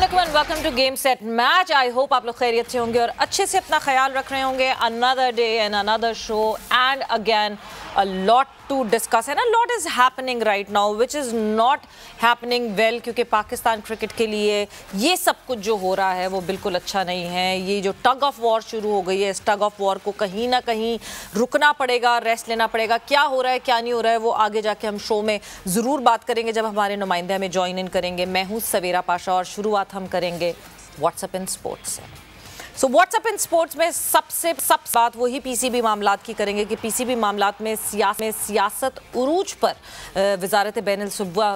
And welcome to game set match. I hope आप लोग खैरियत से होंगे और अच्छे से अपना ख्याल रख रहे होंगे। Another day and another show and again a lot to discuss and a lot is happening right now which is not happening well क्योंकि पाकिस्तान क्रिकेट के लिए ये सब कुछ जो हो रहा है वो बिल्कुल अच्छा नहीं है। ये जो टग ऑफ वॉर शुरू हो गई है, इस टग ऑफ वॉर को कहीं ना कहीं रुकना पड़ेगा, रेस्ट लेना पड़ेगा। क्या हो रहा है क्या नहीं हो रहा है वो आगे जाके हम शो में ज़रूर बात करेंगे जब हमारे नुमाइंदे हमें ज्वाइन इन करेंगे। मैं हूँ सवेरा पाशा और शुरुआत हम करेंगे व्हाट्सएप इन स्पोर्ट्स से। सो व्हाट्सएप इन स्पोर्ट्स में सबसे बात वही पीसीबी मामलात की करेंगे कि पीसीबी मामलात में सियासत उरूज पर वजारत बैनुल सूबा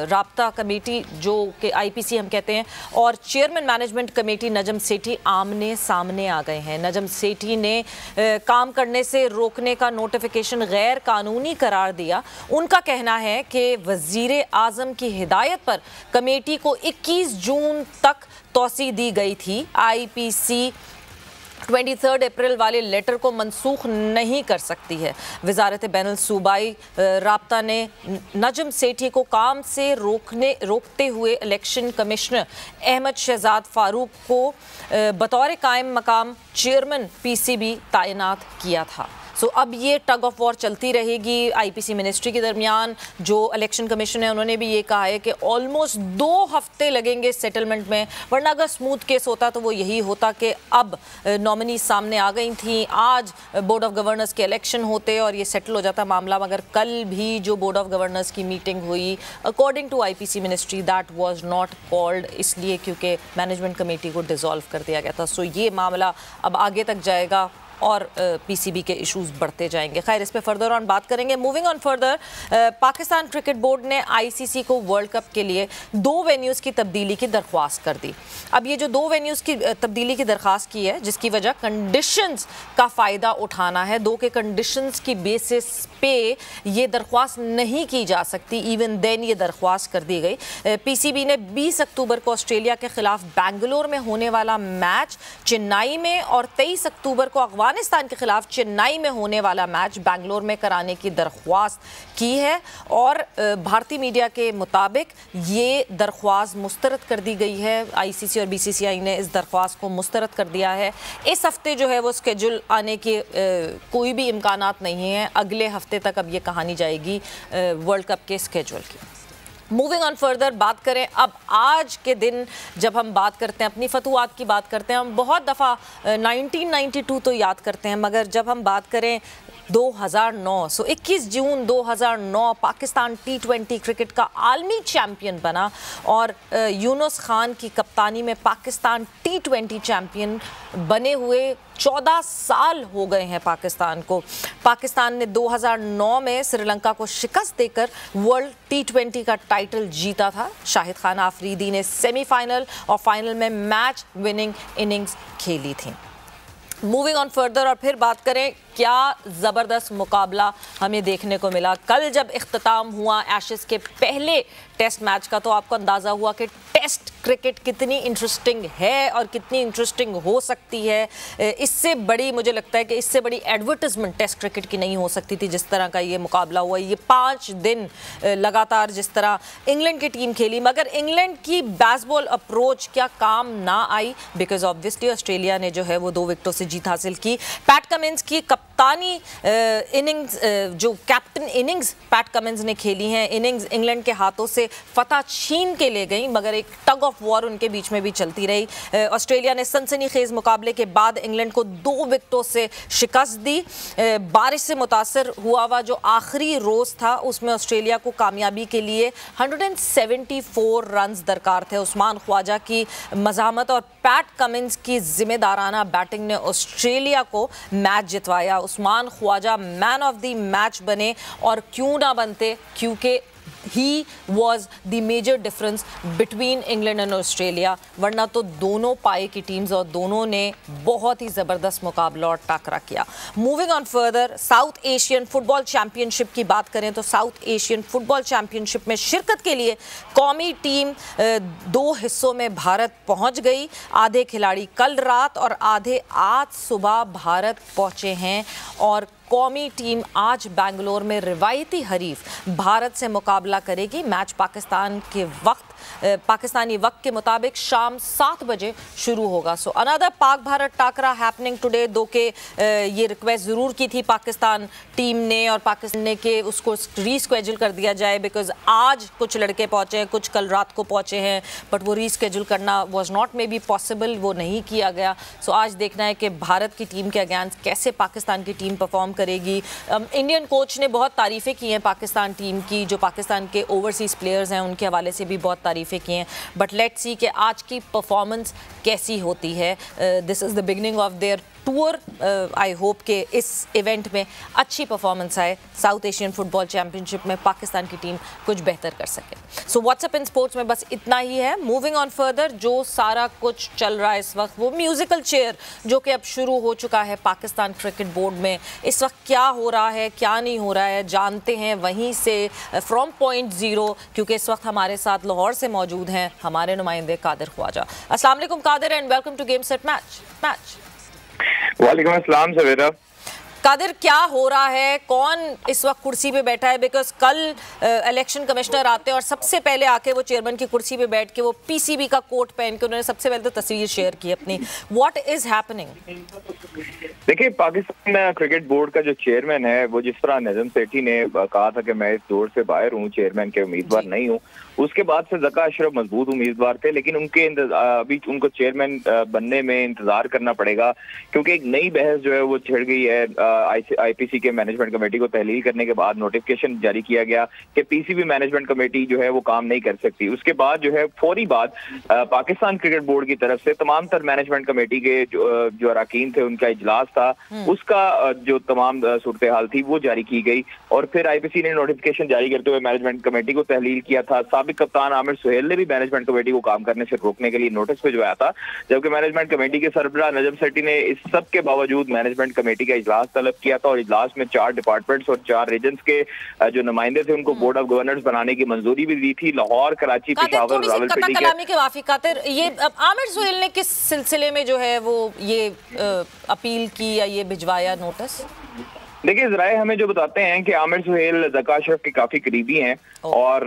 राब्ता कमेटी जो कि आईपीसी हम कहते हैं और chairman management committee Najam Sethi आमने सामने आ गए हैं। नजम सेठी ने काम करने से रोकने का नोटिफिकेशन गैर कानूनी करार दिया। उनका कहना है कि वजीर आजम की हिदायत पर कमेटी को 21 जून तक तौसी दी गई थी। आईपीसी 23 अप्रैल वाले लेटर को मनसूख नहीं कर सकती है। वजारत बैनुल सूबाई राब्ता ने नजम सेठी को काम से रोकते हुए इलेक्शन कमिश्नर अहमद शहजाद फारूक को बतौर कायम मकाम चेयरमैन पीसीबी तैनात किया था। सो अब ये टग ऑफ वॉर चलती रहेगी आईपीसी मिनिस्ट्री के दरमियान। जो इलेक्शन कमीशन है उन्होंने भी ये कहा है कि ऑलमोस्ट 2 हफ्ते लगेंगे सेटलमेंट में, वरना अगर स्मूथ केस होता तो वो यही होता कि अब नॉमिनी सामने आ गई थी, आज बोर्ड ऑफ गवर्नर्स के इलेक्शन होते और ये सेटल हो जाता मामला। मगर कल भी जो बोर्ड ऑफ गवर्नर्स की मीटिंग हुई according to IPC ministry that was not called, इसलिए क्योंकि मैनेजमेंट कमेटी को डिसॉल्व कर दिया गया था। सो ये मामला अब आगे तक जाएगा और पीसीबी के इश्यूज बढ़ते जाएंगे। खैर इस पे फर्दर ऑन बात करेंगे। Moving on further, Pakistan cricket board ने आईसीसी को वर्ल्ड कप के लिए 2 वेन्यूज़ की तब्दीली की दरख्वास्त कर दी। अब ये जो 2 वेन्यूज़ की तब्दीली की दरख्वास्त की है जिसकी वजह कंडीशंस का फ़ायदा उठाना है। 2 के कंडीशंस की बेसिस पे ये दरख्वास्त नहीं की जा सकती। इवन देन ये दरख्वास्त कर दी गई। पीसीबी ने 20 अक्टूबर को ऑस्ट्रेलिया के खिलाफ बेंगलोर में होने वाला मैच चेन्नई में और 23 अक्टूबर को अफगानिस्तान के खिलाफ चेन्नई में होने वाला मैच बेंगलोर में कराने की दरख्वास्त की है और भारतीय मीडिया के मुताबिक ये दरख्वास्त मुस्तरद कर दी गई है। आईसीसी और बीसीसीआई ने इस दरख्वास्त को मुस्तरद कर दिया है। इस हफ्ते जो है वो स्केड्यूल आने के कोई भी इम्कानात नहीं है। अगले हफ्ते तक अब ये कहानी जाएगी वर्ल्ड कप के स्केड्यूल की। मूविंग ऑन फर्दर बात करें अब आज के दिन जब हम बात करते हैं अपनी फतुआत की बात करते हैं, हम बहुत दफ़ा 1992 तो याद करते हैं मगर जब हम बात करें 2009 सो 21 जून 2009 पाकिस्तान T20 क्रिकेट का आलमी चैम्पियन बना और यूनुस खान की कप्तानी में पाकिस्तान T20 चैम्पियन बने हुए 14 साल हो गए हैं पाकिस्तान को। पाकिस्तान ने 2009 में श्रीलंका को शिकस्त देकर वर्ल्ड T20 का टाइटल जीता था। शाहिद खान आफरीदी ने सेमीफाइनल और फाइनल में मैच विनिंग इनिंग्स खेली थी। मूविंग ऑन फर्दर और फिर बात करें क्या ज़बरदस्त मुकाबला हमें देखने को मिला। कल जब इख्तिताम हुआ एशेज़ के पहले टेस्ट मैच का तो आपको अंदाज़ा हुआ कि टेस्ट क्रिकेट कितनी इंटरेस्टिंग है और कितनी इंटरेस्टिंग हो सकती है। इससे बड़ी मुझे लगता है कि इससे बड़ी एडवर्टिजमेंट टेस्ट क्रिकेट की नहीं हो सकती थी जिस तरह का ये मुकाबला हुआ। ये 5 दिन लगातार जिस तरह इंग्लैंड की टीम खेली मगर इंग्लैंड की बेसबॉल अप्रोच क्या काम ना आई बिकॉज ऑब्वियसली ऑस्ट्रेलिया ने जो है वो 2 विकेटों से जीत हासिल की। पैट कमिंस की कप्तानी इनिंग्स जो कैप्टन इनिंग्स पैट कमिंस ने खेली हैं, इनिंग्स इंग्लैंड के हाथों से फतह छीन के ले गई मगर एक टग ऑफ वॉर उनके बीच में भी चलती रही। ऑस्ट्रेलिया ने सनसनीखेज मुकाबले के बाद इंग्लैंड को 2 विकेटों से शिकस्त दी। बारिश से मुतासर हुआ जो आखिरी रोज़ था उसमें ऑस्ट्रेलिया को कामयाबी के लिए 174 रन दरकार थे। उस्मान ख्वाजा की मज़ाहमत और पैट कमिंस की जिम्मेदाराना बैटिंग ने ऑस्ट्रेलिया को मैच जितवाया। Usman Khawaja man of the match बने और क्यों ना बनते क्योंकि he was the major difference between England and Australia, वरना तो दोनों पाए की टीम्स और दोनों ने बहुत ही ज़बरदस्त मुकाबला और टाकरा किया। Moving on further south Asian football championship की बात करें तो साउथ एशियन फुटबॉल चैम्पियनशिप में शिरकत के लिए कौमी टीम 2 हिस्सों में भारत पहुंच गई। आधे खिलाड़ी कल रात और आधे आज सुबह भारत पहुंचे हैं और कौमी टीम आज बेंगलोर में रिवायती हरीफ भारत से मुकाबला करेगी। मैच पाकिस्तानी वक्त के मुताबिक शाम 7 बजे शुरू होगा। So another Pak Bharat टाकरा happening today. दो के ये रिक्वेस्ट ज़रूर की थी पाकिस्तान टीम ने और पाकिस्तान ने कि उसको रीस्केड्यूल कर दिया जाए, बिकॉज आज कुछ लड़के पहुँचे हैं, कुछ कल रात को पहुँचे हैं, बट वो रीस्केड्यूल करना was not may be possible, वो नहीं किया गया। सो आज देखना है कि भारत की टीम के अगेंस्ट कैसे पाकिस्तान की टीम परफॉर्म करेगी। इंडियन कोच ने बहुत तारीफ़ें की हैं पाकिस्तान टीम की, जो पाकिस्तान के ओवरसीज़ प्लेयर्स हैं उनके हवाले से भी बहुत तारीफ़ें की हैं, बट लेट्स सी कि आज की परफॉर्मेंस कैसी होती है। This is the beginning of their tour. I hope कि इस इवेंट में अच्छी परफॉर्मेंस आए, साउथ एशियन फुटबॉल चैम्पियनशिप में पाकिस्तान की टीम कुछ बेहतर कर सके। सो व्हाट्सएप इन स्पोर्ट्स में बस इतना ही है। मूविंग ऑन फर्दर, जो सारा कुछ चल रहा है इस वक्त, वो म्यूजिकल चेयर जो कि अब शुरू हो चुका है पाकिस्तान क्रिकेट बोर्ड में, इस वक्त क्या हो रहा है क्या नहीं हो रहा है जानते हैं वहीं से फ्रॉम पॉइंट ज़ीरो, क्योंकि इस वक्त हमारे साथ लाहौर से मौजूद हैं हमारे नुमाइंदे कादिर ख्वाजा। अस्सलाम वालेकुम Qadir and welcome to game set match. वालेकुम अस्सलाम सवेरा। कादिर, क्या हो रहा है, कौन इस वक्त कुर्सी पे बैठा है? बिकॉज कल इलेक्शन कमिश्नर आते हैं और सबसे पहले आके वो चेयरमैन की कुर्सी पे बैठ के वो पीसीबी का कोट पहन के उन्होंने सबसे पहले तो तस्वीर शेयर की अपनी। What is happening? देखिए, पाकिस्तान क्रिकेट बोर्ड का जो चेयरमैन है, वो जिस तरह नजम सेठी ने कहा था कि मैं इस दौर से बाहर हूँ, चेयरमैन के उम्मीदवार नहीं हूँ, उसके बाद से ज़का अशरफ मजबूत उम्मीदवार थे, लेकिन उनके अभी उनको चेयरमैन बनने में इंतजार करना पड़ेगा, क्योंकि एक नई बहस जो है वो छिड़ गई है। आईपीसी के मैनेजमेंट कमेटी को तहलील करने के बाद नोटिफिकेशन जारी किया गया कि पीसीबी मैनेजमेंट कमेटी जो है वो काम नहीं कर सकती। उसके बाद जो है फौरी बाद पाकिस्तान क्रिकेट बोर्ड की तरफ से तमाम तर मैनेजमेंट कमेटी के जो अरकान थे उनका इजलास था, उसका जो तमाम सूरत हाल थी वो जारी की गई और फिर आईपीसी ने नोटिफिकेशन जारी करते हुए मैनेजमेंट कमेटी को तहलील किया था। साबिक कप्तान आमिर सुहेल ने भी मैनेजमेंट कमेटी को काम करने से रोकने के लिए नोटिस भिजवाया था, जबकि मैनेजमेंट कमेटी के सरबराह नजम सेठी ने इस सब के बावजूद मैनेजमेंट कमेटी का इजलास तलब किया था और इजलास में 4 डिपार्टमेंट्स और 4 रीजन्स के जो नुमाइंदे थे उनको बोर्ड ऑफ गवर्नर्स बनाने की मंजूरी भी दी थी। लाहौर, कराची, पेशावर, रावलपिंडी के ये आमिर सुहेल ने किस सिलसिले में जो है वो ये अपील की या ये भिजवाया नोटिस? देखिए, ज़राए हमें जो बताते हैं कि आमिर सुहेल ज़का अशरफ के काफी करीबी हैं और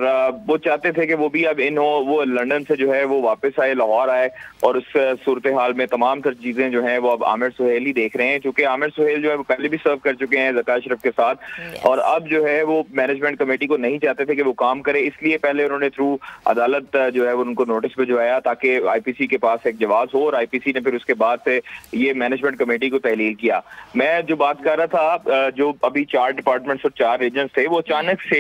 वो चाहते थे कि वो भी अब वो लंदन से जो है वो वापस आए, लाहौर आए और उस सूरत हाल में तमाम तर चीजें जो हैं वो अब आमिर सुहेल ही देख रहे हैं, क्योंकि आमिर सुहेल जो है वो पहले भी सर्व कर चुके हैं ज़का अशरफ के साथ और अब जो है वो मैनेजमेंट कमेटी को नहीं चाहते थे कि वो काम करे, इसलिए पहले उन्होंने थ्रू अदालत जो है वो उनको नोटिस भिजवाया ताकि आईपीसी के पास एक जवाब हो और आईपीसी ने फिर उसके बाद से ये मैनेजमेंट कमेटी को तहलील किया। मैं जो बात कर रहा था, जो अभी 4 डिपार्टमेंट्स और 4 रीजन्स थे वो अचानक से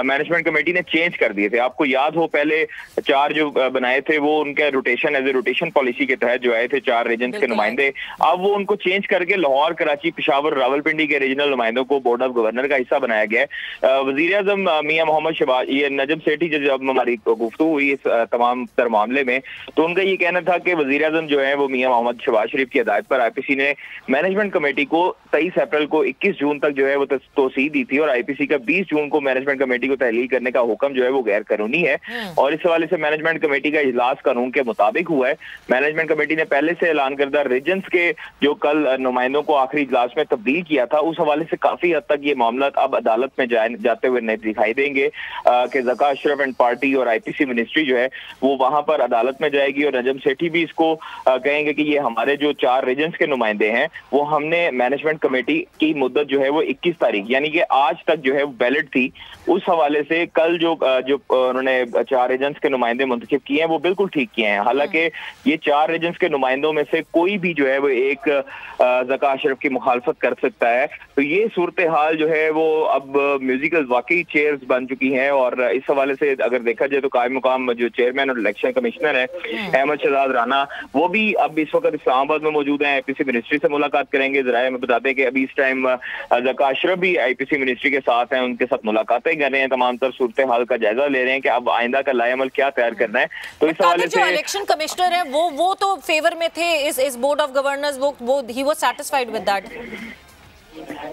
मैनेजमेंट कमेटी ने चेंज कर दिए थे। आपको याद हो, पहले 4 जो बनाए थे वो उनके rotation as a rotation policy के तहत जो आए थे 4 रीजन्स के नुमाइंदे, अब वो उनको चेंज करके लाहौर, कराची, पेशावर, रावलपिंडी के रीजनल नुमाइंदों को बोर्ड ऑफ गवर्नर का हिस्सा बनाया गया है। वजीर आजम मियां मोहम्मद शहबाज, ये नजम सेठी जब हमारी गुफ्तगू हुई इस तमाम तर मामले में, तो उनका ये कहना था कि वजीर आजम जो है वो मियां मोहम्मद शहबाज शरीफ की हिदायत पर आईपीसी ने मैनेजमेंट कमेटी को 23 अप्रैल को 21 जून तक जो है वो तोसीह दी थी और आईपीसी का 20 जून को मैनेजमेंट कमेटी को तहलील करने का हुक्म जो है वो गैर कानूनी है और इस हवाले से मैनेजमेंट कमेटी का इजलास कानून के मुताबिक हुआ है। मैनेजमेंट कमेटी ने पहले से ऐलान करदा रीजन्स के जो कल नुमाइंदों को आखिरी इजलास में तब्दील किया था, उस हवाले से काफी हद तक ये मामला अब अदालत में जाते हुए नहीं दिखाई देंगे कि ज़का अशरफ एंड पार्टी और आईपीसी मिनिस्ट्री जो है वो वहां पर अदालत में जाएगी और नजम सेठी भी इसको कहेंगे कि ये हमारे जो 4 रीजन्स के नुमाइंदे हैं वो हमने मैनेजमेंट कमेटी की मुद्दत जो है वो 21 तारीख यानी कि आज तक जो है बैलेट थी, उस हवाले से कल जो उन्होंने 4 एजेंट्स के नुमाइंदे मुंतखब किए हैं वो बिल्कुल ठीक किए हैं। हालांकि ये 4 एजेंट्स के नुमाइंदों में से कोई भी जो है वो एक ज़का अशरफ की मुखालफत कर सकता है, तो ये सूरत हाल जो है वो अब म्यूजिकल वाकई चेयर्स बन चुकी हैं और इस हवाले से अगर देखा जाए तो कायम मुकाम जो चेयरमैन और इलेक्शन कमिश्नर है अहमद शहजाद राना, वो भी अब इस वक्त इस्लामाबाद में मौजूद हैं, आईपीसी मिनिस्ट्री से मुलाकात करेंगे। जराए में बताते हैं कि अभी इस टाइम ज़का अशरफ भी आईपीसी मिनिस्ट्री के साथ हैं, उनके साथ मुलाकातें कर रहे हैं, तमाम तर सूरत हाल का जायजा ले रहे हैं कि अब आइंदा का लाएमल क्या तैयार करना है। तो इस हवाले से इलेक्शन कमिश्नर है वो तो फेवर में थे इस बोर्ड ऑफ गवर्नर्स, वो he was satisfied with that.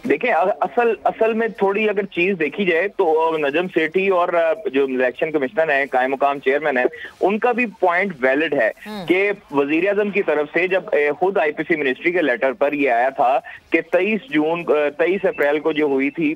देखिए असल में थोड़ी अगर चीज देखी जाए तो नजम सेठी और जो इलेक्शन कमिश्नर है, कायम मुकाम चेयरमैन है, उनका भी पॉइंट वैलिड है कि वजीर आजम की तरफ से जब खुद आईपीसी मिनिस्ट्री के लेटर पर ये आया था कि 23 अप्रैल को जो हुई थी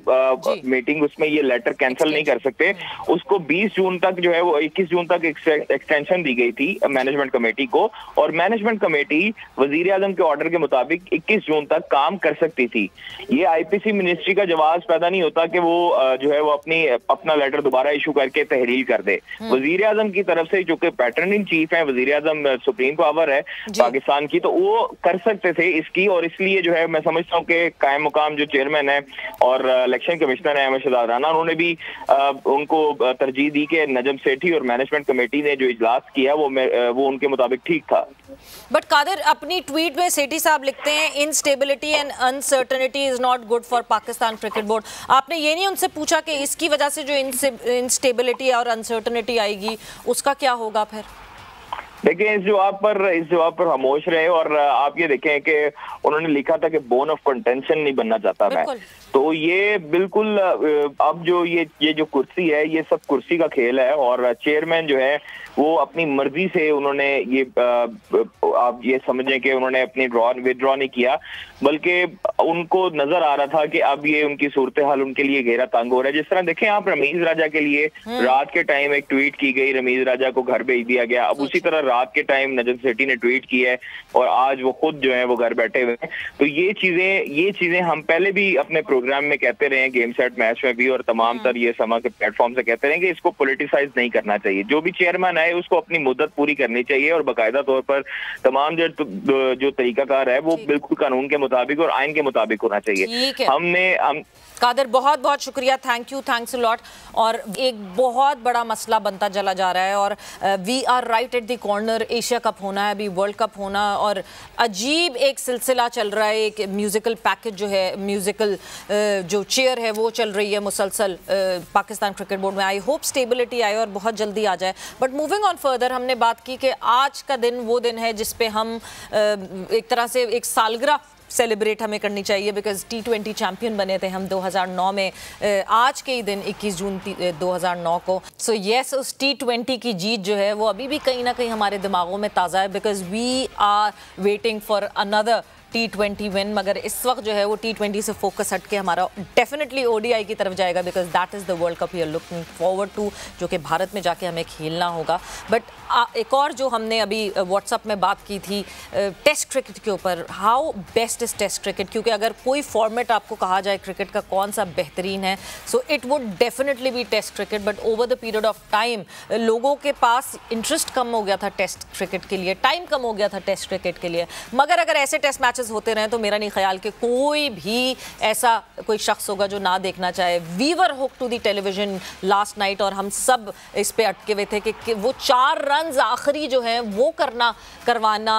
मीटिंग, उसमें ये लेटर कैंसिल नहीं कर सकते, उसको 20 जून तक जो है वो 21 जून तक एक्सटेंशन दी गई थी मैनेजमेंट कमेटी को, और मैनेजमेंट कमेटी वजीर आजम के ऑर्डर के मुताबिक 21 जून तक काम कर सकती थी। ये आईपीसी मिनिस्ट्री का जवाब पैदा नहीं होता कि वो जो है वो अपना लेटर दोबारा इशू करके तहरीर कर दे। वजीर आजम की तरफ से, जो कि पैटर्न इन चीफ है, वजीर आजम सुप्रीम पावर है पाकिस्तान की, तो वो कर सकते थे इसकी, और इसलिए जो है मैं समझता हूँ कि कायम मुकाम जो चेयरमैन है और इलेक्शन कमिश्नर है अहमद शहजाद राना, उन्होंने भी उनको तरजीह दी कि नजम सेठी और मैनेजमेंट कमेटी ने जो इजलास किया वो उनके मुताबिक ठीक था। बट कादिर, अपनी ट्वीट में सेठी साहब लिखते हैं, instability and uncertainty is not good for Pakistan cricket board. आपने ये नहीं उनसे पूछा कि इसकी वजह से जो इनस्टेबिलिटी और अनसर्टेनिटी आएगी उसका क्या होगा फिर? देखिए इस जवाब पर खामोश रहे, और आप ये देखें कि उन्होंने लिखा था कि बोन ऑफ कंटेंशन नहीं बनना चाहता मैं, तो ये बिल्कुल अब जो ये जो कुर्सी है, ये सब कुर्सी का खेल है, और चेयरमैन जो है वो अपनी मर्जी से उन्होंने ये आप ये समझें कि उन्होंने अपनी विड्रॉ नहीं किया, बल्कि उनको नजर आ रहा था कि अब ये उनकी सूरत हाल उनके लिए घेरा तंग हो रहा है। जिस तरह देखें आप, रमीज राजा के लिए रात के टाइम एक ट्वीट की गई, रमीज राजा को घर भेज दिया गया। अब उसी तरह रात के टाइम नजम सेठी ने ट्वीट की है, और आज वो खुद जो है वो घर बैठे हुए हैं। तो ये चीजें हम पहले भी अपने प्रोग्राम में कहते रहे हैं, गेम सेट मैच में भी, और तमाम तर ये समा के प्लेटफॉर्म से कहते रहे कि इसको पॉलिटिसाइज नहीं करना चाहिए। जो भी चेयरमैन है उसको अपनी मुद्दत पूरी करनी चाहिए, और बाकायदा तौर पर तमाम जो तरीकाकार है वो बिल्कुल कानून के मुताबिक और आइन के मुताबिक होना चाहिए। कादिर, बहुत बहुत शुक्रिया, thank you, thanks a lot. और एक बहुत बड़ा मसला बनता चला जा रहा है, और we are right at the corner. Asia cup होना है, अभी वर्ल्ड कप होना, और अजीब एक सिलसिला चल रहा है, एक म्यूजिकल पैकेज जो है, म्यूजिकल जो चेयर है वो चल रही है मुसलसल पाकिस्तान क्रिकेट बोर्ड में। आई होप स्टेबिलिटी आए और बहुत जल्दी आ जाए। बट मूविंग ऑन फर्दर, हमने बात की कि आज का दिन वो दिन है जिस पे हम एक तरह से एक सालगिरह सेलिब्रेट हमें करनी चाहिए, बिकॉज T20 चैंपियन बने थे हम 2009 में, आज के ही दिन 21 जून 2009 को। सो येस, उस T20 की जीत जो है वो अभी भी कहीं ना कहीं हमारे दिमागों में ताज़ा है, because we are waiting for another T20 win. मगर इस वक्त जो है वो T20 से फोकस हट के हमारा डेफिनेटली ODI की तरफ जाएगा, because that is the world cup we are looking forward to, जो कि भारत में जाके हमें खेलना होगा। बट एक और जो हमने अभी व्हाट्सएप में बात की थी टेस्ट क्रिकेट के ऊपर, how best is test cricket, क्योंकि अगर कोई फॉर्मेट आपको कहा जाए क्रिकेट का कौन सा बेहतरीन है, so it would definitely be test cricket. But over the period of time लोगों के पास इंटरेस्ट कम हो गया था टेस्ट क्रिकेट के लिए, टाइम कम हो गया था टेस्ट क्रिकेट के लिए। मगर अगर ऐसे टेस्ट मैचेस होते रहे तो मेरा नहीं ख्याल कि कोई भी ऐसा कोई शख्स होगा जो ना देखना चाहे। We were hook to the television last night, और हम सब इस पे अटके हुए थे कि वो 4 रन आखिरी जो है वो करवाना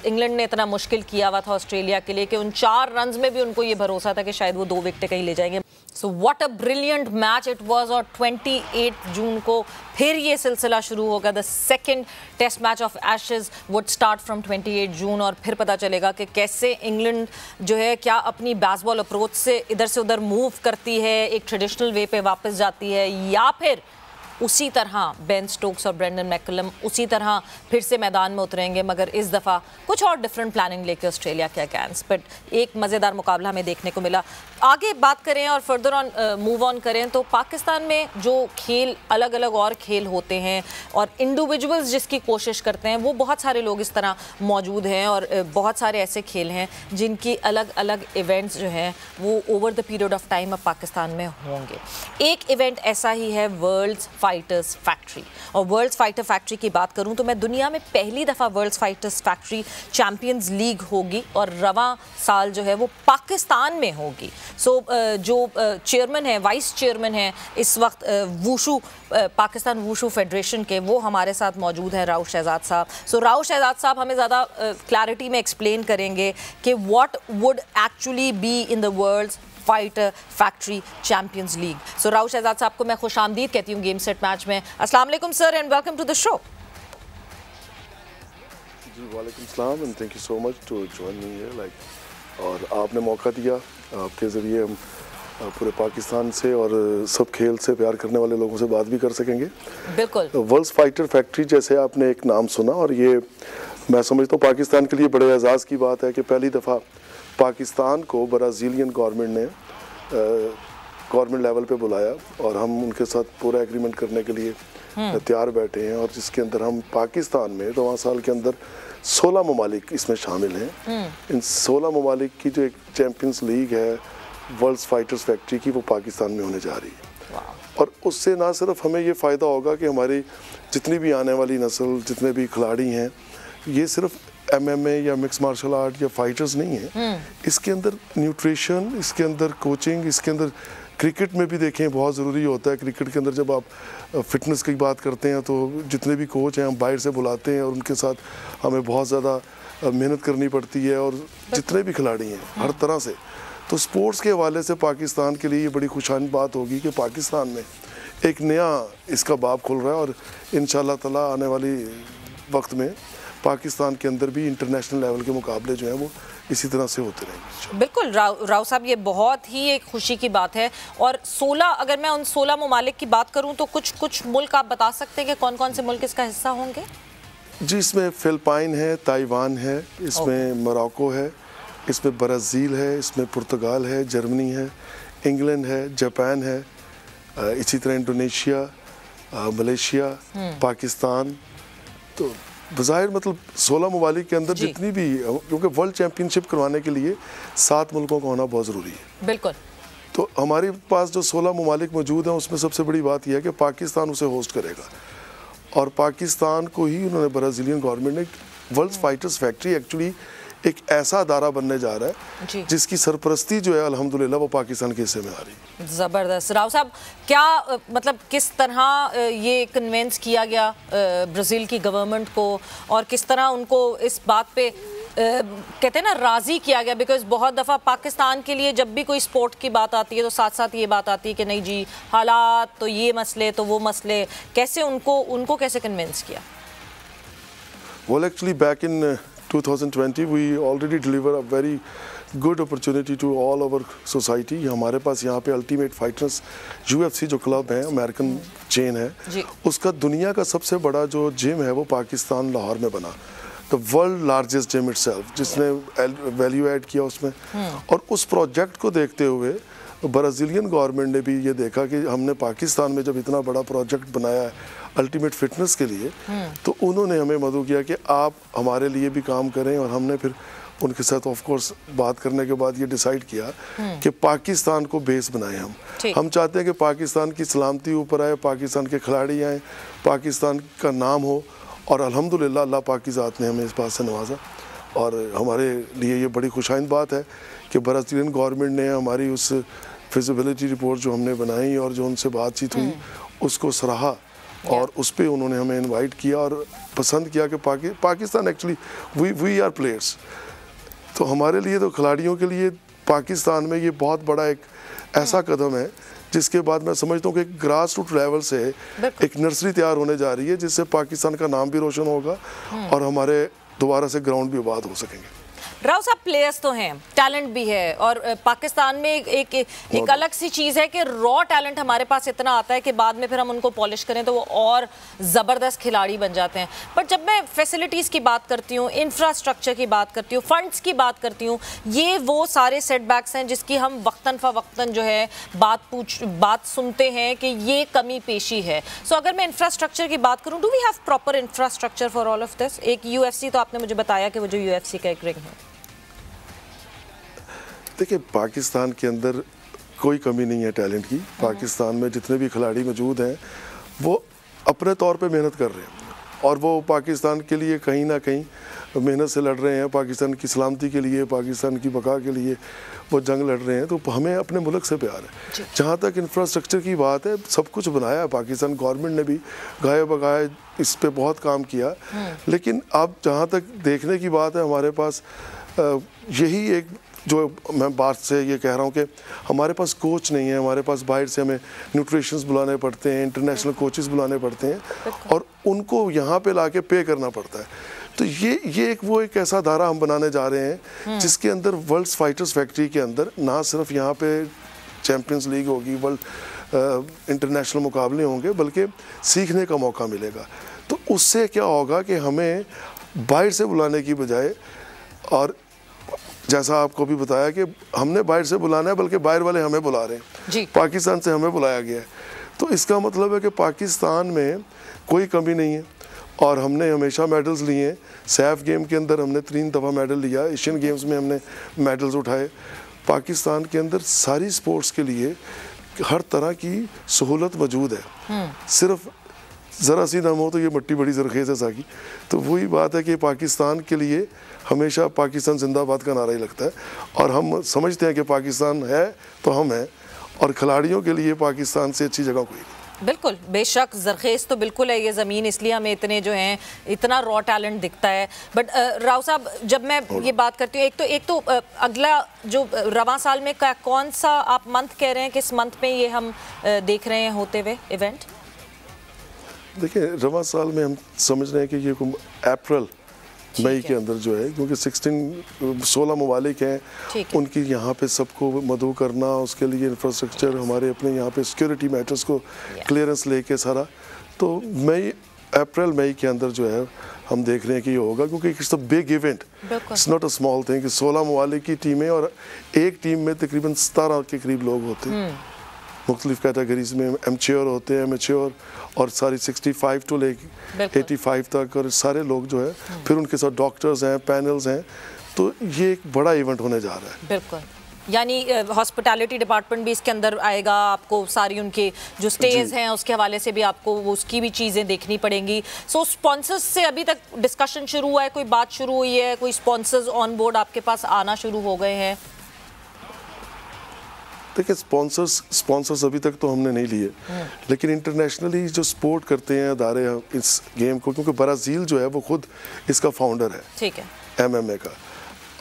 इंग्लैंड ने इतना मुश्किल किया हुआ था ऑस्ट्रेलिया के लिए कि उन 4 रन में भी उनको ये भरोसा था कि शायद वो 2 विकेटें कहीं ले जाएंगे। So what a brilliant match it was. और 28 जून को फिर ये सिलसिला शुरू होगा। The second test match of Ashes would start from 28 June, और फिर पता चलेगा कि कैसे इंग्लैंड जो है क्या अपनी बेसबॉल अप्रोच से इधर से उधर मूव करती है, एक ट्रेडिशनल वे पे वापस जाती है, या फिर उसी तरह बेन स्टोक्स और ब्रेंडन मैकलम उसी तरह फिर से मैदान में उतरेंगे, मगर इस दफ़ा कुछ और डिफरेंट प्लानिंग लेके ऑस्ट्रेलिया के अगेंस्ट। बट एक मज़ेदार मुकाबला हमें देखने को मिला। आगे बात करें और फर्दर ऑन मूव ऑन करें तो पाकिस्तान में जो खेल अलग अलग और खेल होते हैं और इंडिविजुअल्स जिसकी कोशिश करते हैं, वो बहुत सारे लोग इस तरह मौजूद हैं, और बहुत सारे ऐसे खेल हैं जिनकी अलग अलग इवेंट्स जो हैं वो over the period of time अब पाकिस्तान में होंगे। एक इवेंट ऐसा ही है वर्ल्ड्स फाइटर्स फैक्ट्री। और वर्ल्ड्स फाइटर फैक्ट्री की बात करूं तो मैं दुनिया में पहली दफ़ा world's fighters factory champions league होगी, और रवां साल जो है वो पाकिस्तान में होगी। सो जो चेयरमैन है, वाइस चेयरमैन है इस वक्त वूशू पाकिस्तान वूशू फेडरेशन के, वो हमारे साथ मौजूद हैं, राउफ शहजाद साहब। सो राउफ शहजाद साहब हमें ज़्यादा क्लैरिटी में एक्सप्लेन करेंगे कि what would actually be in the world's fighter factory champions league. So Rauf Shahzad साहब को मैं खुश आमदीद कहती हूँ गेम सेट मैच में। अस्सलाम वालेकुम sir and welcome to the show. जी वालेकुम सलाम and thank you so much to join me here. Like और आपने मौका दिया, आपके ज़रिए हम पूरे पाकिस्तान से और सब खेल से प्यार करने वाले लोगों से बात भी कर सकेंगे। बिल्कुल। वर्ल्ड फाइटर फैक्ट्री जैसे आपने एक नाम सुना, और ये मैं समझता हूँ पाकिस्तान के लिए बड़े एजाज़ की बात है कि पहली दफ़ा पाकिस्तान को ब्राज़ीलियन गवर्नमेंट ने गवर्नमेंट लेवल पे बुलाया और हम उनके साथ पूरा एग्रीमेंट करने के लिए तैयार बैठे हैं, और जिसके अंदर हम पाकिस्तान में 2 साल के अंदर 16 ममालिक इसमें शामिल हैं। इन 16 ममालिक की जो एक चैम्पियंस लीग है वर्ल्ड फाइटर्स फैक्ट्री की, वो पाकिस्तान में होने जा रही है। और उससे ना सिर्फ हमें ये फ़ायदा होगा कि हमारी जितनी भी आने वाली नस्ल, जितने भी खिलाड़ी हैं, ये सिर्फ MMA या मिक्स मार्शल आर्ट या फाइटर्स नहीं है, इसके अंदर न्यूट्रिशन, इसके अंदर कोचिंग, इसके अंदर क्रिकेट में भी देखें बहुत ज़रूरी होता है। क्रिकेट के अंदर जब आप फिटनेस की बात करते हैं तो जितने भी कोच हैं हम बाहर से बुलाते हैं और उनके साथ हमें बहुत ज़्यादा मेहनत करनी पड़ती है, और जितने भी खिलाड़ी हैं हर तरह से। तो स्पोर्ट्स के हवाले से पाकिस्तान के लिए ये बड़ी खुशहाल बात होगी कि पाकिस्तान में एक नया इसका बाब खुल रहा है, और इंशाल्लाह ताला आने वाली वक्त में पाकिस्तान के अंदर भी इंटरनेशनल लेवल के मुकाबले जो हैं वो इसी तरह से होते रहेंगे। बिल्कुल राव साहब, ये बहुत ही एक खुशी की बात है। और 16, अगर मैं उन 16 ममालिक की बात करूं तो कुछ मुल्क आप बता सकते हैं कि कौन कौन से मुल्क इसका हिस्सा होंगे? जी, इसमें फिलिपाइन है, ताइवान है, इसमें मोरक्को है, इसमें ब्राज़ील है, इसमें पुर्तगाल है, जर्मनी है, इंग्लैंड है, जापान है, इसी तरह इंडोनेशिया, मलेशिया, पाकिस्तान। तो बज़ाहिर मतलब 16 ममालिक के अंदर जितनी भी, क्योंकि वर्ल्ड चैम्पियनशिप करवाने के लिए 7 मुल्कों का होना बहुत ज़रूरी है। बिल्कुल। तो हमारे पास जो 16 ममालिक मौजूद हैं उसमें सबसे बड़ी बात यह है कि पाकिस्तान उसे होस्ट करेगा, और पाकिस्तान को ही उन्होंने ब्राज़ीलियन गवर्नमेंट ने वर्ल्ड फाइटर्स फैक्ट्री एक्चुअली एक ऐसा अदारा बनने जा रहा है जिसकी सरपरस्ती जो है अल्हम्दुलिल्लाह वो पाकिस्तान के हिस्से में आ रही है। ज़बरदस्त। राव साहब, क्या मतलब किस तरह ये कन्वेंस किया गया ब्राज़ील की गवर्नमेंट को, और किस तरह उनको इस बात पे कहते हैं ना राज़ी किया गया? बिकॉज बहुत दफ़ा पाकिस्तान के लिए जब भी कोई स्पोर्ट की बात आती है तो साथ साथ ये बात आती है कि नहीं जी हालात तो ये मसले तो वो मसले, कैसे उनको कैसे कन्वेंस किया? Well, actually back in 2020 we already deliver a very good opportunity to all our society। हमारे पास यहाँ पे अल्टीमेट फाइटर्स UFC जो क्लब है, अमेरिकन चेन है, उसका दुनिया का सबसे बड़ा जो जिम है वो पाकिस्तान लाहौर में बना, the world largest gym itself, जिसने वैल्यू ऐड किया उसमें। और उस प्रोजेक्ट को देखते हुए ब्राज़ीलियन गवर्नमेंट ने भी ये देखा कि हमने पाकिस्तान में जब इतना बड़ा प्रोजेक्ट बनाया है अल्टीमेट फिटनेस के लिए, तो उन्होंने हमें मदद किया कि आप हमारे लिए भी काम करें। और हमने फिर उनके साथ ऑफ कोर्स बात करने के बाद ये डिसाइड किया कि पाकिस्तान को बेस बनाएं। हम चाहते हैं कि पाकिस्तान की सलामती ऊपर आए, पाकिस्तान के खिलाड़ी आए, पाकिस्तान का नाम हो, और अल्हम्दुलिल्लाह अल्लाह पाक की ज़ात ने हमें इस बात से नवाजा। और हमारे लिए ये बड़ी खुशाइन बात है कि ब्राज़ीलियन गवर्नमेंट ने हमारी उस फिजिबिलिटी रिपोर्ट जो हमने बनाई और जो उनसे बातचीत हुई उसको सराहा, और उस पर उन्होंने हमें इनवाइट किया और पसंद किया कि Pakistan actually we are players. तो हमारे लिए तो खिलाड़ियों के लिए पाकिस्तान में ये बहुत बड़ा एक ऐसा कदम है जिसके बाद मैं समझता हूँ कि ग्रास रूट लेवल से एक नर्सरी तैयार होने जा रही है, जिससे पाकिस्तान का नाम भी रोशन होगा और हमारे दोबारा से ग्राउंड भी आबाद हो सकेंगे। राव साहब, प्लेयर्स तो हैं, टैलेंट भी है, और पाकिस्तान में एक अलग सी चीज़ है कि रॉ टैलेंट हमारे पास इतना आता है कि बाद में फिर हम उनको पॉलिश करें तो वो और ज़बरदस्त खिलाड़ी बन जाते हैं। पर जब मैं फैसिलिटीज़ की बात करती हूँ, इंफ्रास्ट्रक्चर की बात करती हूँ, फंड्स की बात करती हूँ, ये वो सारे सेटबैक्स हैं जिसकी हम वक्तन फ़वक्तन जो है बात सुनते हैं कि ये कमी पेशी है। सो अगर मैं इंफ्रास्ट्रक्चर की बात करूँ, do we have proper infrastructure for all of this? एक UFC तो आपने मुझे बताया कि वो जो UFC का एक रिंग है। देखिए, पाकिस्तान के अंदर कोई कमी नहीं है टैलेंट की। पाकिस्तान में जितने भी खिलाड़ी मौजूद हैं वो अपने तौर पे मेहनत कर रहे हैं, और वो पाकिस्तान के लिए कहीं ना कहीं मेहनत से लड़ रहे हैं, पाकिस्तान की सलामती के लिए, पाकिस्तान की बका के लिए वो जंग लड़ रहे हैं। तो हमें अपने मुल्क से प्यार है। जहाँ तक इंफ्रास्ट्रक्चर की बात है, सब कुछ बनाया है पाकिस्तान गवर्नमेंट ने भी, गाये बगाए इस पे बहुत काम किया। लेकिन अब जहाँ तक देखने की बात है, हमारे पास यही एक जो मैं बात से ये कह रहा हूँ कि हमारे पास कोच नहीं है, हमारे पास बाहर से हमें न्यूट्रिशंस बुलाने पड़ते हैं, इंटरनेशनल कोचेस बुलाने पड़ते हैं, और उनको यहाँ पे लाके पे करना पड़ता है। तो ये एक ऐसा धारा हम बनाने जा रहे हैं जिसके अंदर वर्ल्ड फाइटर्स फैक्ट्री के अंदर ना सिर्फ यहाँ पे चैम्पियंस लीग होगी, वर्ल्ड इंटरनेशनल मुकाबले होंगे, बल्कि सीखने का मौका मिलेगा। तो उससे क्या होगा कि हमें बाहर से बुलाने की बजाय, और जैसा आपको भी बताया कि हमने बाहर से बुलाना है बल्कि बाहर वाले हमें बुला रहे हैं, पाकिस्तान से हमें बुलाया गया है। तो इसका मतलब है कि पाकिस्तान में कोई कमी नहीं है और हमने हमेशा मेडल्स लिए हैं। सैफ गेम के अंदर हमने 3 दफ़ा मेडल लिया, एशियन गेम्स में हमने मेडल्स उठाए। पाकिस्तान के अंदर सारी स्पोर्ट्स के लिए हर तरह की सहूलत मौजूद है, सिर्फ ज़रा सी दम हो तो ये मट्टी बड़ी ज़रखेज़ है साकी। तो वही बात है कि पाकिस्तान के लिए हमेशा पाकिस्तान जिंदाबाद का नारा ही लगता है और हम समझते हैं कि पाकिस्तान है तो हम हैं, और खिलाड़ियों के लिए पाकिस्तान से अच्छी जगह कोई नहीं। बिल्कुल, बेशक ज़रखेज़ तो बिल्कुल है ये ज़मीन, इसलिए हमें इतने जो हैं इतना रॉ टैलेंट दिखता है। बट राव साहब, जब मैं ये बात करती हूँ, एक तो अगला जो रवां साल में कौन सा आप मंथ कह रहे हैं, किस मंथ में ये हम देख रहे हैं होते हुए इवेंट? देखिए, रवां साल में हम समझ रहे हैं कि ये अप्रैल मई के अंदर जो है, क्योंकि 16 ममालिक हैं, उनकी यहाँ पे सबको मदऊ करना, उसके लिए इंफ्रास्ट्रक्चर, हमारे अपने यहाँ पे सिक्योरिटी मैटर्स को क्लियरेंस लेके सारा, तो अप्रैल मई के अंदर जो है हम देख रहे हैं कि ये होगा, क्योंकि it's a big event, it's not a small thing कि 16 ममालिक की टीमें और एक टीम में तकरीबन 17 के करीब लोग होते हैं। मुख्तलिफ कैटेगरीज में एमच्योर होते हैं, मैच्योर, और सारी 65 टू लेके 85 तक, और सारे लोग जो है, फिर उनके साथ डॉक्टर्स हैं, पैनल्स हैं। तो ये एक बड़ा इवेंट होने जा रहा है। बिल्कुल, यानी हॉस्पिटैलिटी डिपार्टमेंट भी इसके अंदर आएगा, आपको सारी उनके जो स्टेज हैं उसके हवाले से भी आपको उसकी भी चीज़ें देखनी पड़ेंगी। सो स्पॉन्सर्स से अभी तक डिस्कशन शुरू हुआ है, कोई बात शुरू हुई है, कोई स्पॉन्सर्स ऑन बोर्ड आपके पास आना शुरू हो गए हैं? देखिए, स्पॉन्सर्स अभी तक तो हमने नहीं लिए, लेकिन इंटरनेशनली जो सपोर्ट करते हैं अदारे इस गेम को, क्योंकि ब्राज़ील जो है वो खुद इसका फाउंडर है, ठीक है, MMA का,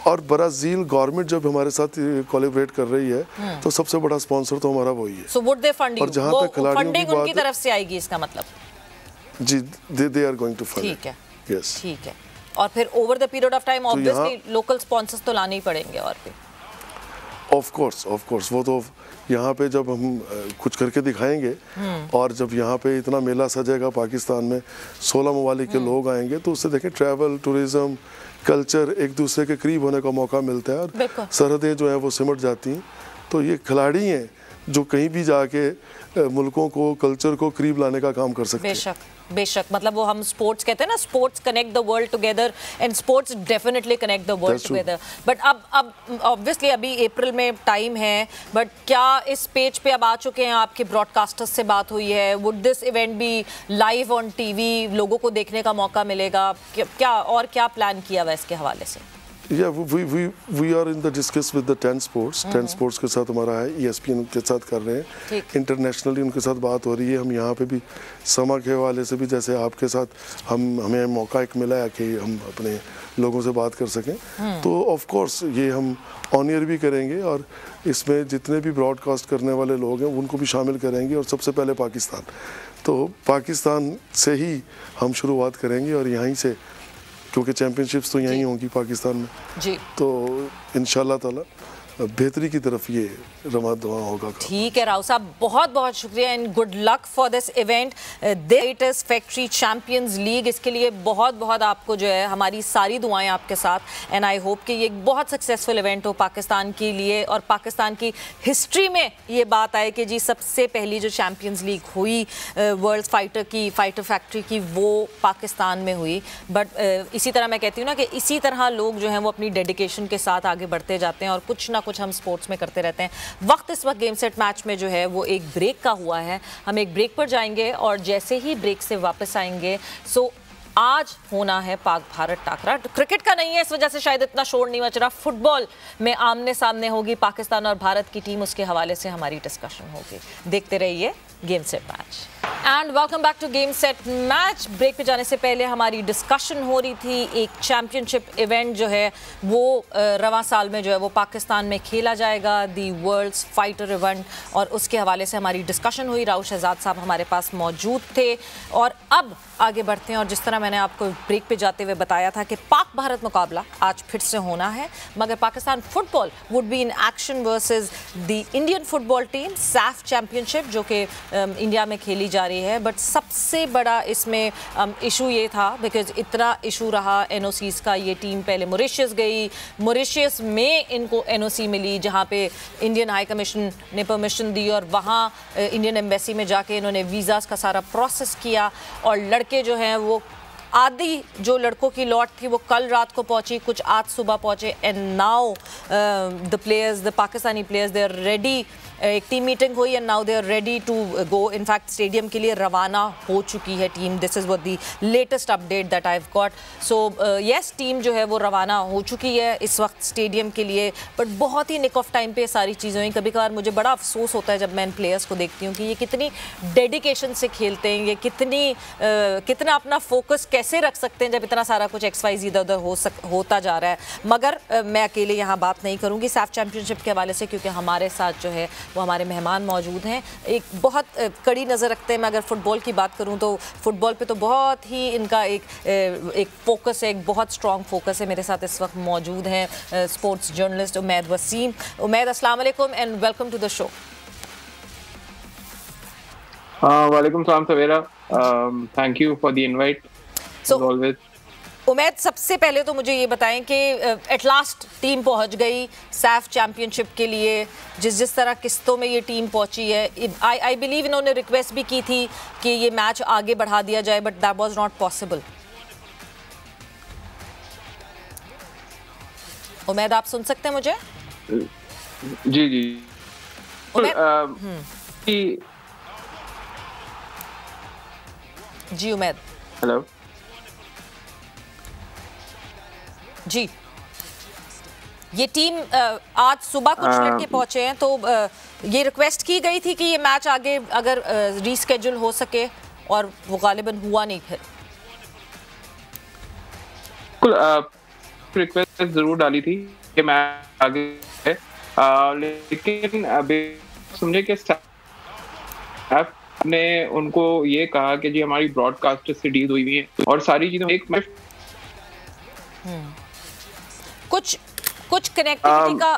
और ब्राज़ील गवर्नमेंट जब हमारे साथ कोलैबोरेट कर रही है तो सबसे बड़ा स्पॉन्सर तो हमारा वही है। So would they fund you? और जहाँ तक खिलाड़ियों की बात, उनकी तरफ से आएगी इसका मतलब? जी, they are going to fund. ठीक है, यस, ठीक है। और फिर over the period of time obviously local sponsors तो लाने ही पड़ेंगे। और भी ऑफ कोर्स वो तो यहाँ पे जब हम कुछ करके दिखाएंगे और जब यहाँ पे इतना मेला सजेगा पाकिस्तान में, 16 ममालिक के लोग आएंगे, तो उससे देखें ट्रैवल, टूरिज्म, कल्चर एक दूसरे के करीब होने का मौका मिलता है और सरहदें जो हैं वो सिमट जाती हैं। तो ये खिलाड़ी हैं जो कहीं भी जाके मुल्कों को, कल्चर को करीब लाने का काम कर सकते हैं। बेशक, मतलब वो हम स्पोर्ट्स कहते हैं ना, sports connect the world together and sports definitely connect the world together. But अब ऑब्वियसली अभी अप्रैल में टाइम है, बट क्या इस पेज पे अब आ चुके हैं, आपके ब्रॉडकास्टर्स से बात हुई है, would this event be live on TV, लोगों को देखने का मौका मिलेगा क्या, और क्या प्लान किया हुआ इसके हवाले से? Yeah, we are in the discuss with the 10 sports। 10 sports के साथ हमारा है, ESPN के साथ कर रहे हैं, इंटरनेशनली उनके साथ बात हो रही है। हम यहाँ पे भी समा के हवाले से भी, जैसे आपके साथ हमें मौका एक मिला है कि हम अपने लोगों से बात कर सकें, तो ऑफ कोर्स ये हम ऑनियर भी करेंगे और इसमें जितने भी ब्रॉडकास्ट करने वाले लोग हैं उनको भी शामिल करेंगे, और सबसे पहले पाकिस्तान। तो पाकिस्तान से ही हम शुरुआत करेंगे और यहीं से, क्योंकि चैंपियनशिप्स तो यहीं होंगी पाकिस्तान में जी, तो इंशाल्लाह ताला बेहतरी की तरफ ये रवा दवा होगा। ठीक है राव साहब, बहुत बहुत शुक्रिया and good luck for this event, the factory champions league. इसके लिए बहुत बहुत आपको जो है हमारी सारी दुआएं आपके साथ, एंड आई होप कि ये एक बहुत सक्सेसफुल इवेंट हो पाकिस्तान के लिए, और पाकिस्तान की हिस्ट्री में ये बात आए कि जी सबसे पहली जो चैंपियंस लीग हुई वर्ल्ड फाइटर फैक्ट्री की, वो पाकिस्तान में हुई। बट इसी तरह मैं कहती हूँ ना कि इसी तरह लोग जो हैं वो अपनी डेडिकेशन के साथ आगे बढ़ते जाते हैं और कुछ ना कुछ हम स्पोर्ट्स में करते रहते हैं। इस वक्त गेम सेट मैच में जो है वो एक ब्रेक का हुआ है, हम एक ब्रेक पर जाएंगे और जैसे ही ब्रेक से वापस आएंगे, आज होना है पाक भारत टाकरा। क्रिकेट का नहीं है, इस वजह से शायद इतना शोर नहीं मच रहा। फुटबॉल में आमने सामने होगी पाकिस्तान और भारत की टीम, उसके हवाले से हमारी डिस्कशन होगी। देखते रहिए game set match. And welcome back to game set match. Break पे जाने से पहले हमारी डिस्कशन हो रही थी, एक चैंपियनशिप इवेंट जो है वो रवां साल में जो है वो पाकिस्तान में खेला जाएगा, दी वर्ल्ड्स फाइटर इवेंट, और उसके हवाले से हमारी डिस्कशन हुई। राव शहजाद साहब हमारे पास मौजूद थे, और अब आगे बढ़ते हैं। और जिस तरह मैंने आपको ब्रेक पे जाते हुए बताया था कि पाक भारत मुकाबला आज फिर से होना है, मगर Pakistan football would be in action versus the Indian football team Saif championship जो कि इंडिया में खेली जा रही है। बट सबसे बड़ा इसमें इशू ये था, बिकॉज इतना इशू रहा एनओसीज का, ये टीम पहले मॉरिशस गई, मॉरिशस में इनको एनओसी मिली जहाँ पे इंडियन हाई कमीशन ने परमिशन दी और वहाँ इंडियन एम्बेसी में जाके इन्होंने वीज़ाज़ का सारा प्रोसेस किया और लड़के जो हैं वो आधी जो लड़कों की लॉट थी वो कल रात को पहुंची, कुछ आज सुबह पहुंचे। And now the players, the Pakistani players, they are ready. एक टीम मीटिंग हुई and now they are ready to go. In fact stadium के लिए रवाना हो चुकी है team. This is what the latest update that I have got. So yes, team जो है वो रवाना हो चुकी है इस वक्त स्टेडियम के लिए, बट बहुत ही निक ऑफ टाइम पे सारी चीज़ें हुई। कभी कभार मुझे बड़ा अफसोस होता है जब मैं इन प्लेयर्स को देखती हूँ कि ये कितनी डेडिकेशन से खेलते हैं, ये कितना अपना फोकस कैसे रख सकते हैं जब इतना सारा कुछ XYZ इधर उधर होता जा रहा है। मगर मैं अकेले यहाँ बात नहीं करूँगी सैफ चैम्पियनशिप के हवाले से, क्योंकि हमारे साथ जो है वो हमारे मेहमान मौजूद हैं, एक बहुत कड़ी नज़र रखते हैं। मैं अगर फ़ुटबॉल की बात करूं तो फ़ुटबॉल पे तो बहुत ही इनका एक फोकस है, एक बहुत स्ट्रॉन्ग फोकस है। मेरे साथ इस वक्त मौजूद हैं स्पोर्ट्स जर्नलिस्ट उमैद वसीम। उमैद, अस्सलाम वालेकुम and welcome to the show. वालेकुम सलाम Savera, thank you for the invite as always. Umaid, सबसे पहले तो मुझे ये बताएं कि एट लास्ट टीम पहुंच गई सैफ चैम्पियनशिप के लिए, जिस तरह किस्तों में ये टीम पहुंची है। आई बिलीव इन्होंने रिक्वेस्ट भी की थी कि ये मैच आगे बढ़ा दिया जाए, but that was not possible. Umaid, आप सुन सकते हैं मुझे? जी जी जी उमैद। हेलो जी, ये टीम आज सुबह कुछ लड़के पहुंचे हैं, तो ये रिक्वेस्ट की गई थी कि ये मैच आगे अगर रीस्केड्यूल हो सके, और वो गालिबन हुआ नहीं। फिर रिक्वेस्ट जरूर डाली थी कि मैच आगे है, लेकिन समझे कि स्टाफ ने उनको ये कहा कि जी हमारी ब्रॉडकास्टर से डील हुई है और सारी चीजें एक मैच कुछ कनेक्टिविटी का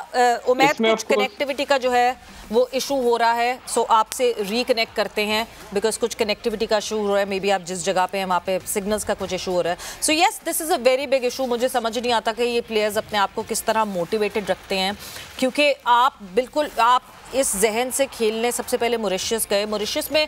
उमैद, कुछ कनेक्टिविटी का जो है वो इशू हो रहा है। सो आपसे रिकनेक्ट करते हैं, बिकॉज कुछ कनेक्टिविटी का इशू हो रहा है। मे बी आप जिस जगह पे हैं वहाँ पे सिग्नल्स का कुछ इशू हो रहा है। So yes, this is a very big issue. मुझे समझ नहीं आता कि ये प्लेयर्स अपने आप को किस तरह मोटिवेटेड रखते हैं, क्योंकि आप इस जहन से खेलने सबसे पहले मॉरिशस गए। मॉरिशस में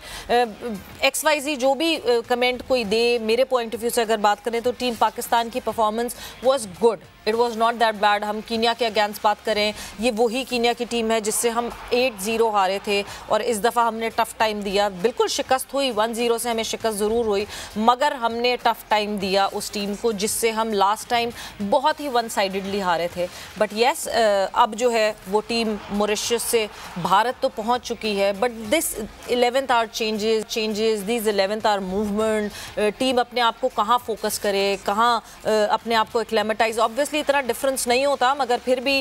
XYZ जो भी कमेंट कोई दे, मेरे पॉइंट ऑफ व्यू से अगर बात करें तो टीम पाकिस्तान की performance was good, it was not that bad. हम कीनिया के अगेंस्ट बात करें, ये वही कीनिया की टीम है जिससे हम 8-0 हारे थे, और इस दफ़ा हमने टफ टाइम दिया। बिल्कुल शिकस्त हुई, 1-0 से हमें शिकस्त ज़रूर हुई, मगर हमने टफ टाइम दिया उस टीम को जिससे हम लास्ट टाइम बहुत ही वन साइडेडली हारे थे। बट येस, अब जो है वो टीम मॉरिशस से भारत तो पहुंच चुकी है, but this 11th hour changes this 11th hour movement, team अपने आप को कहाँ फोकस करे, कहाँ अपने आप को एक्लेमेटाइज। ऑब्वियसली इतना डिफरेंस नहीं होता, मगर फिर भी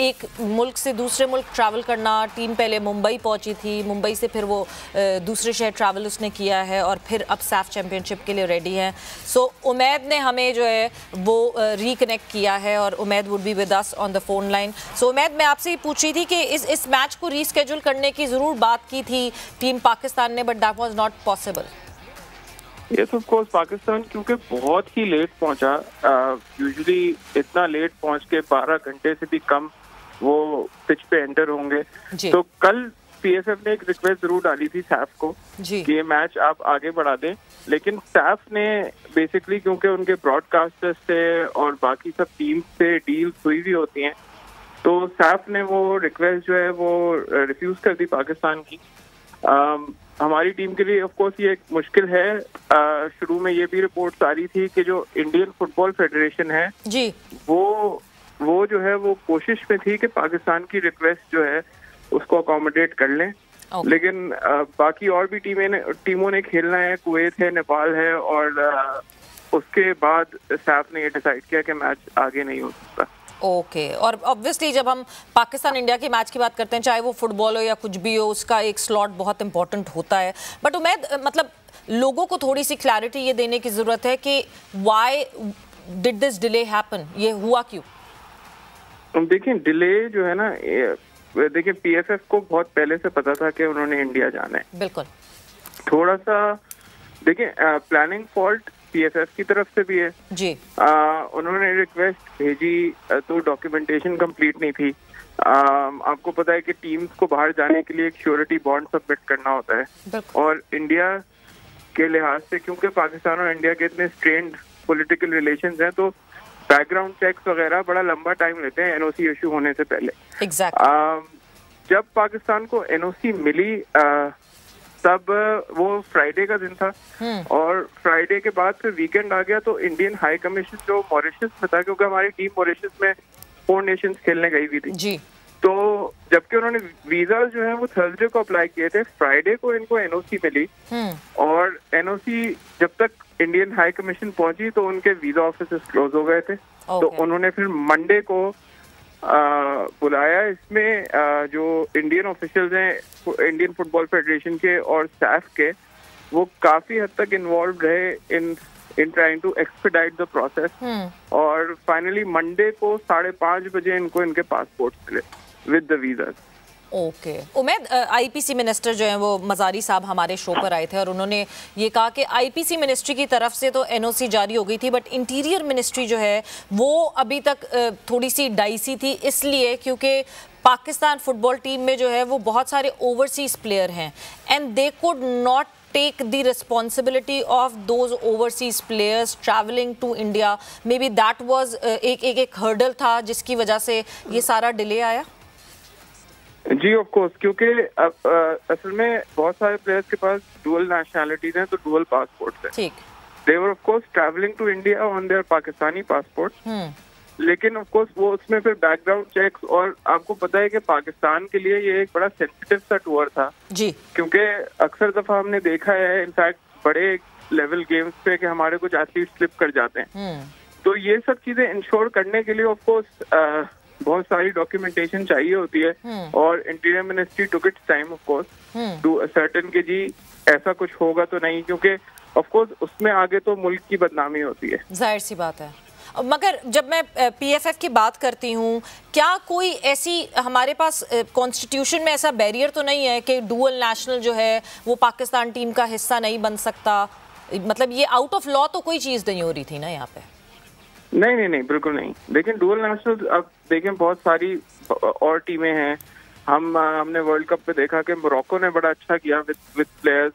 एक मुल्क से दूसरे मुल्क ट्रैवल करना। टीम पहले मुंबई पहुंची थी, मुंबई से फिर वो दूसरे शहर ट्रैवल उसने किया है, और फिर अब सैफ चैम्पियनशिप के लिए रेडी है। सो उमैद ने हमें जो है वो रिकनेक्ट किया है, और Umaid would be with us on the phone line. So Umaid, मैं आपसे ही पूछ रही थी कि इस मैच को रीस्केड्यूल करने की जरूर बात की थी टीम पाकिस्तान ने, but that was not possible. Yes, of course Pakistan क्योंकि बहुत ही लेट पहुंचा, यूजुअली इतना लेट पहुंच के 12 घंटे से भी कम वो पिच पे एंटर होंगे। तो कल PFF ने एक रिक्वेस्ट जरूर डाली थी सैफ को कि ये मैच आप आगे बढ़ा दें, लेकिन सैफ ने बेसिकली क्योंकि उनके ब्रॉडकास्टर्स से और बाकी सब टीम से डील हुई भी होती हैं, तो सैफ ने वो रिक्वेस्ट जो है वो रिफ्यूज कर दी पाकिस्तान की। हमारी टीम के लिए ऑफ कोर्स ये एक मुश्किल है। शुरू में ये भी रिपोर्ट्स आ रही थी कि जो इंडियन फुटबॉल फेडरेशन है जी, वो जो है वो कोशिश में थी कि पाकिस्तान की रिक्वेस्ट जो है उसको अकोमोडेट कर लें। लेकिन बाकी और भी टीमों ने खेलना है, कुवैत है, नेपाल है, और उसके बाद सैफ ने ये डिसाइड किया कि मैच आगे नहीं हो सकता। ओके, और ऑब्वियसली जब हम पाकिस्तान इंडिया के मैच की बात करते हैं, चाहे वो फुटबॉल हो या कुछ भी हो, उसका एक स्लॉट बहुत इंपॉर्टेंट होता है। बट उमैद, मतलब लोगों को थोड़ी सी क्लैरिटी ये देने की जरूरत है कि why did this delay happen, ये हुआ क्यों? देखिए डिले जो है ना, देखिए पीएफएफ को बहुत पहले से पता था कि उन्होंने इंडिया जाना है। बिल्कुल। थोड़ा सा देखिए प्लानिंग फॉल्ट पीएफएफ की तरफ से भी है जी। उन्होंने रिक्वेस्ट भेजी तो डॉक्यूमेंटेशन कंप्लीट नहीं थी। आपको पता है कि टीम्स को बाहर जाने के लिए एक श्योरिटी बॉन्ड सबमिट करना होता है, और इंडिया के लिहाज से क्योंकि पाकिस्तान और इंडिया के इतने स्ट्रेन्ड पॉलिटिकल रिलेशंस हैं, तो बैकग्राउंड चेक्स वगैरह बड़ा लंबा टाइम लेते हैं एनओसी इशू होने से पहले। जब पाकिस्तान को एनओसी मिली तब वो फ्राइडे का दिन था, और फ्राइडे के बाद फिर वीकेंड आ गया, तो इंडियन हाई कमीशन जो मॉरिशस में था, क्योंकि हमारी टीम मॉरिशस में 4 नेशंस खेलने गई हुई थी जी, तो जबकि उन्होंने वीजा जो है वो थर्सडे को अप्लाई किए थे, फ्राइडे को इनको एनओसी मिली, और एनओसी जब तक इंडियन हाई कमीशन पहुंची तो उनके वीजा ऑफिस क्लोज हो गए थे। तो उन्होंने फिर मंडे को बुलाया। इसमें जो इंडियन ऑफिशियल्स हैं इंडियन फुटबॉल फेडरेशन के और स्टाफ के, वो काफी हद तक इन्वॉल्व रहे in trying to expedite the process, और फाइनली मंडे को 5:30 बजे इनको इनके पासपोर्ट मिले विद द वीजास। ओके। उमेद, आईपीसी मिनिस्टर जो हैं वो मजारी साहब हमारे शो पर आए थे और उन्होंने ये कहा कि आईपीसी मिनिस्ट्री की तरफ से तो एनओसी जारी हो गई थी, बट इंटीरियर मिनिस्ट्री जो है वो अभी तक थोड़ी सी डाइसी थी, इसलिए क्योंकि पाकिस्तान फुटबॉल टीम में जो है वो बहुत सारे ओवरसीज प्लेयर हैं, and they could not take the responsibility of those overseas players traveling to India. Maybe that was एक hurdle था जिसकी वजह से ये सारा डिले आया। जी ऑफ कोर्स, क्योंकि असल में बहुत सारे प्लेयर्स के पास डुअल नेशनैलिटीज हैं, तो डुअल पासपोर्ट्स हैं। ठीक। They were of course traveling to India on their Pakistani passport, लेकिन ऑफ कोर्स वो उसमें फिर बैकग्राउंड चेक्स, और आपको पता है कि पाकिस्तान के लिए ये एक बड़ा सेंसिटिव सा टूर था जी, क्योंकि अक्सर दफा हमने देखा है इनफैक्ट बड़े लेवल गेम्स पे कि हमारे कुछ एथलीट स्लिप कर जाते हैं। तो ये सब चीजें इंश्योर करने के लिए ऑफ कोर्स बहुत सारी डॉक्यूमेंटेशन चाहिए होती है, और interior ministry took its time of course to ascertain कि जी ऐसा कुछ होगा तो नहीं, क्योंकि ऑफ कोर्स उसमें आगे तो मुल्क की बदनामी होती है। जाहिर सी बात है। मगर जब मैं पीएफएफ की बात करती हूँ, क्या कोई ऐसी हमारे पास कॉन्स्टिट्यूशन में ऐसा बैरियर तो नहीं है कि डुअल नेशनल जो है वो पाकिस्तान टीम का हिस्सा नहीं बन सकता? मतलब ये आउट ऑफ लॉ तो कोई चीज़ नहीं हो रही थी ना यहाँ पे? नहीं, बिल्कुल नहीं। लेकिन डुअल नेशनल अब देखें बहुत सारी और टीमें हैं। हमने वर्ल्ड कप पे देखा कि मोरक्को ने बड़ा अच्छा किया विद प्लेयर्स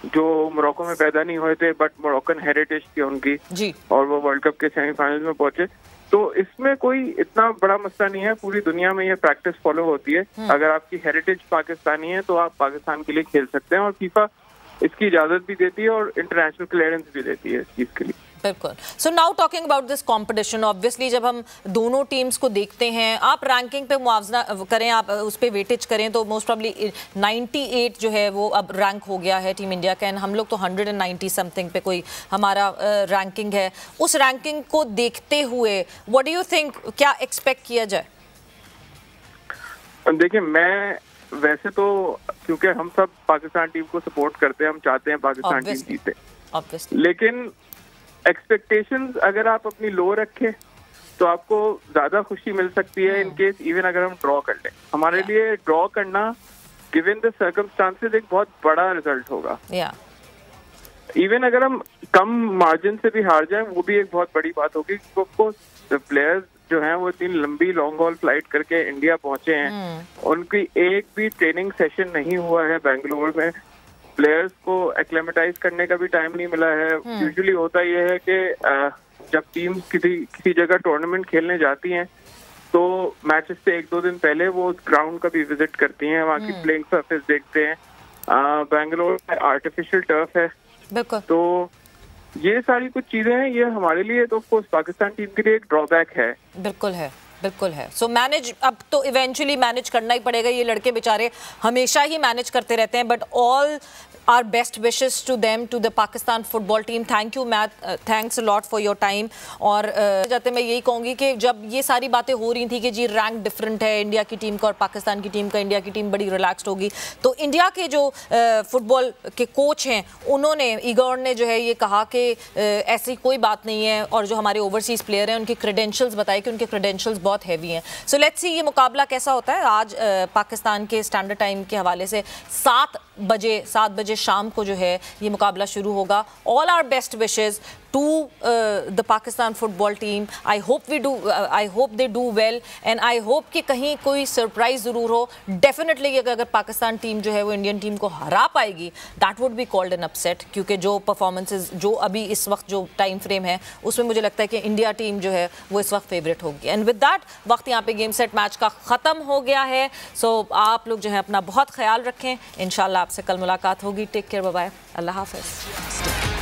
जो मोरक्को में पैदा नहीं हुए थे, बट मोरक्कन हेरिटेज थी उनकी जी, और वो वर्ल्ड कप के सेमीफाइनल में पहुंचे। तो इसमें कोई इतना बड़ा मसला नहीं है, पूरी दुनिया में ये प्रैक्टिस फॉलो होती है। अगर आपकी हेरिटेज पाकिस्तानी है तो आप पाकिस्तान के लिए खेल सकते हैं, और फीफा इसकी इजाजत भी देती है और इंटरनेशनल क्लियरेंस भी देती है इस चीज के लिए। बिल्कुल। So now talking about this competition, obviously जब हम दोनों टीम्स को देखते हैं, आप रैंकिंग पे मुआवजा करें, आप उस पर वेटेज करें, तो मोस्ट प्रॉब्ली 98 जो है वो अब रैंक हो गया है टीम इंडिया का, एंड हम लोग तो 190 समथिंग पे कोई हमारा रैंकिंग है। उस रैंकिंग को देखते हुए व्हाट डू यू थिंक, क्या एक्सपेक्ट किया जाए? देखिए, मैं वैसे तो क्योंकि हम सब पाकिस्तान टीम को सपोर्ट करते हैं, हम चाहते हैं पाकिस्तान टीम जीते, लेकिन एक्सपेक्टेशंस अगर आप अपनी लो रखें तो आपको ज्यादा खुशी मिल सकती है इन केस इवन अगर हम ड्रॉ कर लें। हमारे लिए ड्रॉ करना गिवन द सर्कमस्टांसेस एक बहुत बड़ा रिजल्ट होगा। इवन अगर हम कम मार्जिन से भी हार जाएं वो भी एक बहुत बड़ी बात होगी। प्लेयर्स जो हैं वो इतनी लंबी लॉन्ग हॉल फ्लाइट करके इंडिया पहुंचे हैं, उनकी एक भी ट्रेनिंग सेशन नहीं हुआ है बेंगलुरु में, प्लेयर्स को एक्लेमेटाइज करने का भी टाइम नहीं मिला है। यूजुअली होता यह है कि जब टीम किसी जगह टूर्नामेंट खेलने जाती हैं तो मैचेस से 1-2 दिन पहले वो उस ग्राउंड का भी विजिट करती हैं, वहाँ की प्लेइंग सरफेस देखते हैं। बेंगलुरु में आर्टिफिशियल टर्फ है, तो ये सारी कुछ चीजें हैं, ये हमारे लिए तो ऑफ कोर्स पाकिस्तान टीम के लिए एक ड्रॉबैक है। बिल्कुल है। सो मैनेज अब तो इवेंचुअली मैनेज करना ही पड़ेगा। ये लड़के बेचारे हमेशा ही मैनेज करते रहते हैं, but all our best wishes to them, to the Pakistan football team. Thank you Matt, thanks a lot for your time. और जाते मैं यही कहूँगी कि जब ये सारी बातें हो रही थी कि जी रैंक डिफरेंट है इंडिया की टीम का और पाकिस्तान की टीम का, इंडिया की टीम बड़ी रिलैक्स्ड होगी, तो इंडिया के जो फुटबॉल के कोच हैं उन्होंने, इगोर ने जो है ये कहा कि ऐसी कोई बात नहीं है, और जो हमारे ओवरसीज़ प्लेयर हैं उनके क्रेडेंशियल्स बताए कि उनके क्रेडेंशियल्स बहुत हैवी हैं. सो लेट्स सी ये मुकाबला कैसा होता है. आज पाकिस्तान के स्टैंडर्ड टाइम के हवाले से 7 बजे शाम को जो है ये मुकाबला शुरू होगा. All our best wishes to the Pakistan football team. I hope they do well, and I hope कि कहीं कोई सरप्राइज ज़रूर हो. डेफिनेटली अगर पाकिस्तान टीम जो है वो इंडियन टीम को हरा पाएगी, that would be called an upset, क्योंकि जो परफॉर्मेंसेज जो अभी इस वक्त जो टाइम फ्रेम है उसमें मुझे लगता है कि इंडिया टीम जो है वो इस वक्त फेवरेट होगी. एंड विद दैट वक्त यहाँ पे गेम सेट मैच का ख़त्म हो गया है. सो आप लोग जो है अपना बहुत ख्याल रखें. इंशाल्लाह आपसे कल मुलाकात होगी. टेक केयर, बाय बाय, अल्लाह हाफ़िज़.